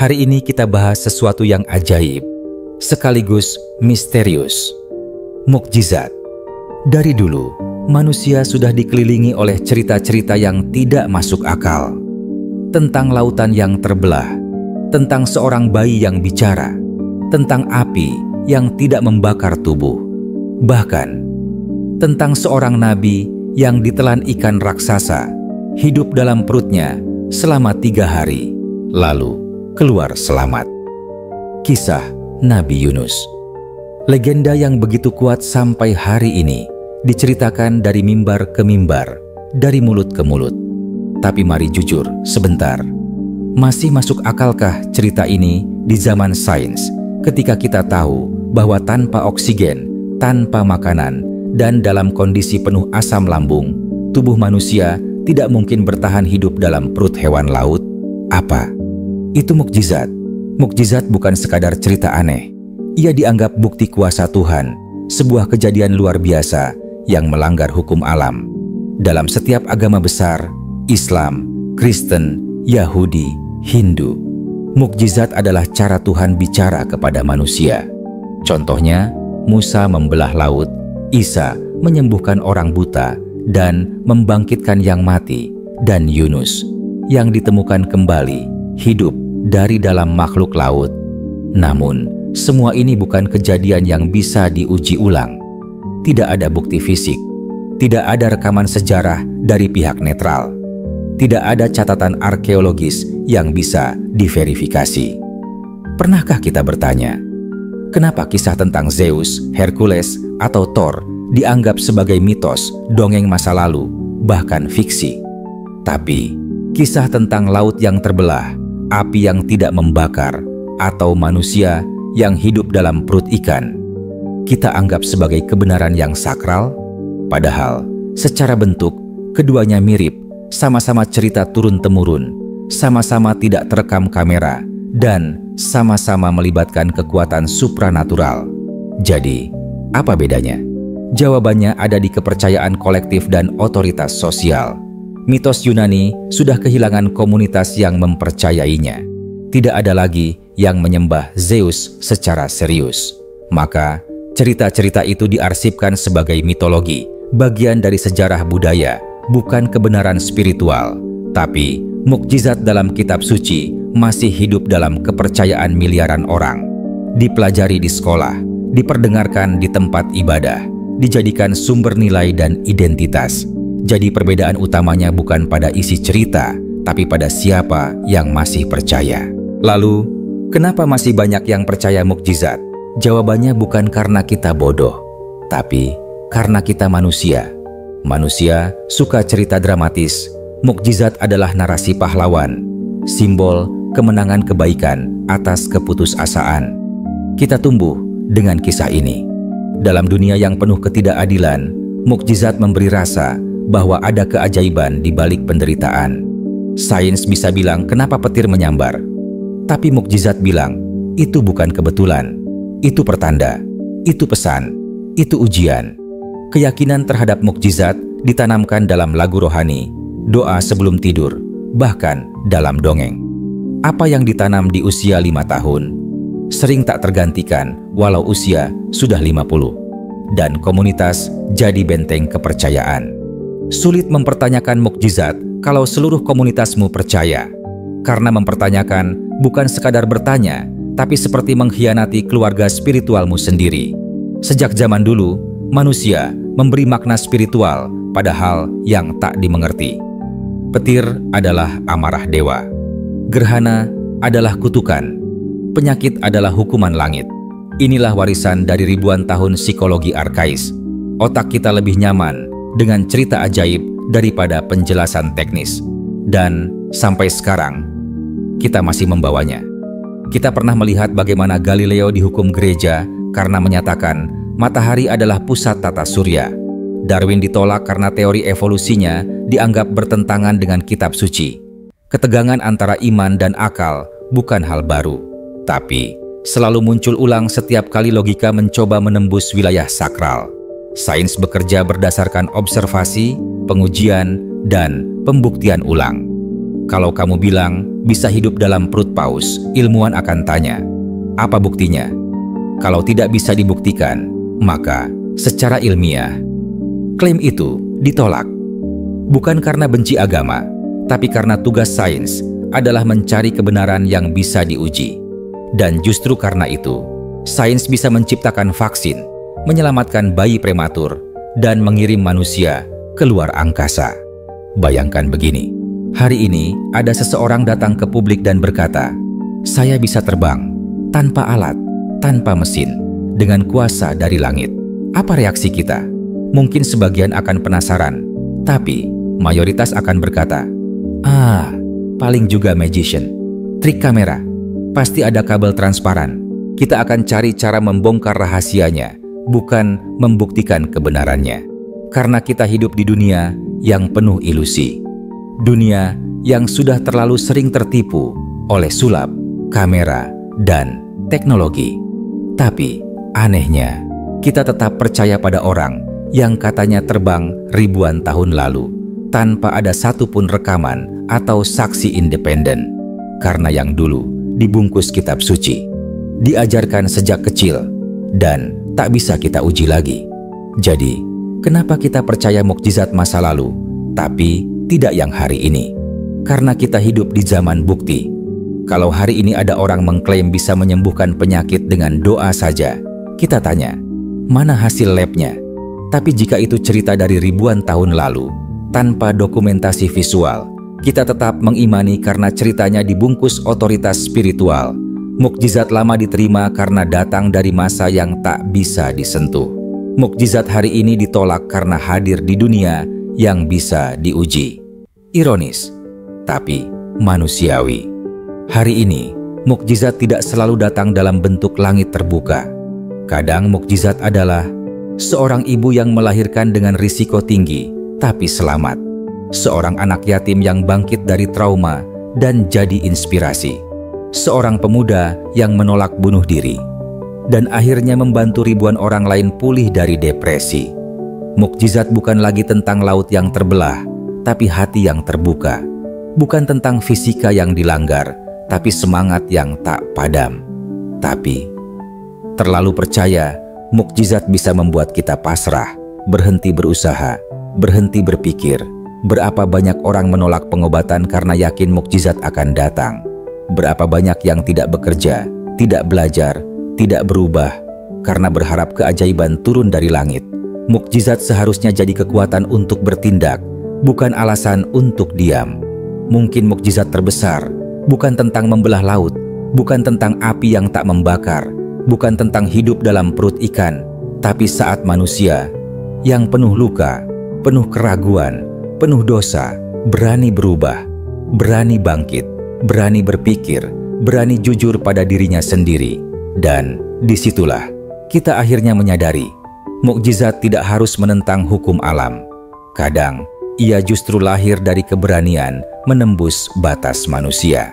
Hari ini kita bahas sesuatu yang ajaib, sekaligus misterius. Mukjizat. Dari dulu, manusia sudah dikelilingi oleh cerita-cerita yang tidak masuk akal. Tentang lautan yang terbelah, tentang seorang bayi yang bicara, tentang api yang tidak membakar tubuh. Bahkan, tentang seorang nabi yang ditelan ikan raksasa, hidup dalam perutnya selama 3 hari, lalu keluar selamat. Kisah Nabi Yunus. Legenda yang begitu kuat sampai hari ini diceritakan dari mimbar ke mimbar, dari mulut ke mulut. Tapi mari jujur sebentar, masih masuk akalkah cerita ini di zaman sains ketika kita tahu bahwa tanpa oksigen, tanpa makanan, dan dalam kondisi penuh asam lambung, tubuh manusia tidak mungkin bertahan hidup dalam perut hewan laut? Apa? Itu mukjizat. Mukjizat bukan sekadar cerita aneh. Ia dianggap bukti kuasa Tuhan, sebuah kejadian luar biasa yang melanggar hukum alam. Dalam setiap agama besar, Islam, Kristen, Yahudi, Hindu, mukjizat adalah cara Tuhan bicara kepada manusia. Contohnya, Musa membelah laut, Isa menyembuhkan orang buta dan membangkitkan yang mati, dan Yunus yang ditemukan kembali hidup dari dalam makhluk laut. Namun, semua ini bukan kejadian yang bisa diuji ulang. Tidak ada bukti fisik, tidak ada rekaman sejarah dari pihak netral, tidak ada catatan arkeologis yang bisa diverifikasi. Pernahkah kita bertanya, kenapa kisah tentang Zeus, Hercules, atau Thor dianggap sebagai mitos, dongeng masa lalu, bahkan fiksi? Tapi, kisah tentang laut yang terbelah, api yang tidak membakar, atau manusia yang hidup dalam perut ikan, kita anggap sebagai kebenaran yang sakral? Padahal, secara bentuk, keduanya mirip, sama-sama cerita turun-temurun, sama-sama tidak terekam kamera, dan sama-sama melibatkan kekuatan supranatural. Jadi, apa bedanya? Jawabannya ada di kepercayaan kolektif dan otoritas sosial. Mitos Yunani sudah kehilangan komunitas yang mempercayainya. Tidak ada lagi yang menyembah Zeus secara serius. Maka, cerita-cerita itu diarsipkan sebagai mitologi, bagian dari sejarah budaya, bukan kebenaran spiritual. Tapi, mukjizat dalam kitab suci masih hidup dalam kepercayaan miliaran orang. Dipelajari di sekolah, diperdengarkan di tempat ibadah, dijadikan sumber nilai dan identitas. Jadi perbedaan utamanya bukan pada isi cerita, tapi pada siapa yang masih percaya. Lalu, kenapa masih banyak yang percaya mukjizat? Jawabannya bukan karena kita bodoh, tapi karena kita manusia. Manusia suka cerita dramatis. Mukjizat adalah narasi pahlawan, simbol kemenangan kebaikan atas keputusasaan. Kita tumbuh dengan kisah ini. Dalam dunia yang penuh ketidakadilan, mukjizat memberi rasa bahwa ada keajaiban di balik penderitaan. Sains bisa bilang kenapa petir menyambar, tapi mukjizat bilang itu bukan kebetulan, itu pertanda, itu pesan, itu ujian. Keyakinan terhadap mukjizat ditanamkan dalam lagu rohani, doa sebelum tidur, bahkan dalam dongeng. Apa yang ditanam di usia 5 tahun sering tak tergantikan walau usia sudah 50, dan komunitas jadi benteng kepercayaan. Sulit mempertanyakan mukjizat kalau seluruh komunitasmu percaya. Karena mempertanyakan bukan sekadar bertanya, tapi seperti mengkhianati keluarga spiritualmu sendiri. Sejak zaman dulu, manusia memberi makna spiritual pada hal yang tak dimengerti. Petir adalah amarah dewa. Gerhana adalah kutukan. Penyakit adalah hukuman langit. Inilah warisan dari ribuan tahun psikologi arkais. Otak kita lebih nyaman dengan cerita ajaib daripada penjelasan teknis. Dan sampai sekarang, kita masih membawanya. Kita pernah melihat bagaimana Galileo dihukum gereja karena menyatakan matahari adalah pusat tata surya. Darwin ditolak karena teori evolusinya dianggap bertentangan dengan kitab suci. Ketegangan antara iman dan akal bukan hal baru, tapi selalu muncul ulang setiap kali logika mencoba menembus wilayah sakral. Sains bekerja berdasarkan observasi, pengujian, dan pembuktian ulang. Kalau kamu bilang bisa hidup dalam perut paus, ilmuwan akan tanya, apa buktinya? Kalau tidak bisa dibuktikan, maka secara ilmiah, klaim itu ditolak. Bukan karena benci agama, tapi karena tugas sains adalah mencari kebenaran yang bisa diuji. Dan justru karena itu, sains bisa menciptakan vaksin, menyelamatkan bayi prematur, dan mengirim manusia keluar angkasa. Bayangkan begini, hari ini ada seseorang datang ke publik dan berkata, "Saya bisa terbang tanpa alat, tanpa mesin, dengan kuasa dari langit." Apa reaksi kita? Mungkin sebagian akan penasaran, tapi mayoritas akan berkata, paling juga magician, trik kamera, pasti ada kabel transparan. Kita akan cari cara membongkar rahasianya, bukan membuktikan kebenarannya. Karena kita hidup di dunia yang penuh ilusi. Dunia yang sudah terlalu sering tertipu oleh sulap, kamera, dan teknologi. Tapi anehnya, kita tetap percaya pada orang yang katanya terbang ribuan tahun lalu, tanpa ada satupun rekaman atau saksi independen. Karena yang dulu dibungkus kitab suci, diajarkan sejak kecil, dan tak bisa kita uji lagi. Jadi, kenapa kita percaya mukjizat masa lalu, tapi tidak yang hari ini? Karena kita hidup di zaman bukti. Kalau hari ini ada orang mengklaim bisa menyembuhkan penyakit dengan doa saja, kita tanya, mana hasil labnya? Tapi jika itu cerita dari ribuan tahun lalu, tanpa dokumentasi visual, kita tetap mengimani karena ceritanya dibungkus otoritas spiritual. Mukjizat lama diterima karena datang dari masa yang tak bisa disentuh. Mukjizat hari ini ditolak karena hadir di dunia yang bisa diuji. Ironis, tapi manusiawi. Hari ini, mukjizat tidak selalu datang dalam bentuk langit terbuka. Kadang mukjizat adalah seorang ibu yang melahirkan dengan risiko tinggi, tapi selamat. Seorang anak yatim yang bangkit dari trauma dan jadi inspirasi. Seorang pemuda yang menolak bunuh diri dan akhirnya membantu ribuan orang lain pulih dari depresi. Mukjizat bukan lagi tentang laut yang terbelah, tapi hati yang terbuka. Bukan tentang fisika yang dilanggar, tapi semangat yang tak padam. Tapi terlalu percaya mukjizat bisa membuat kita pasrah, berhenti berusaha, berhenti berpikir. Berapa banyak orang menolak pengobatan karena yakin mukjizat akan datang. Berapa banyak yang tidak bekerja, tidak belajar, tidak berubah, karena berharap keajaiban turun dari langit. Mukjizat seharusnya jadi kekuatan untuk bertindak, bukan alasan untuk diam. Mungkin mukjizat terbesar bukan tentang membelah laut, bukan tentang api yang tak membakar, bukan tentang hidup dalam perut ikan, tapi saat manusia yang penuh luka, penuh keraguan, penuh dosa, berani berubah, berani bangkit, berani berpikir, berani jujur pada dirinya sendiri. Dan disitulah kita akhirnya menyadari, mukjizat tidak harus menentang hukum alam. Kadang, ia justru lahir dari keberanian menembus batas manusia.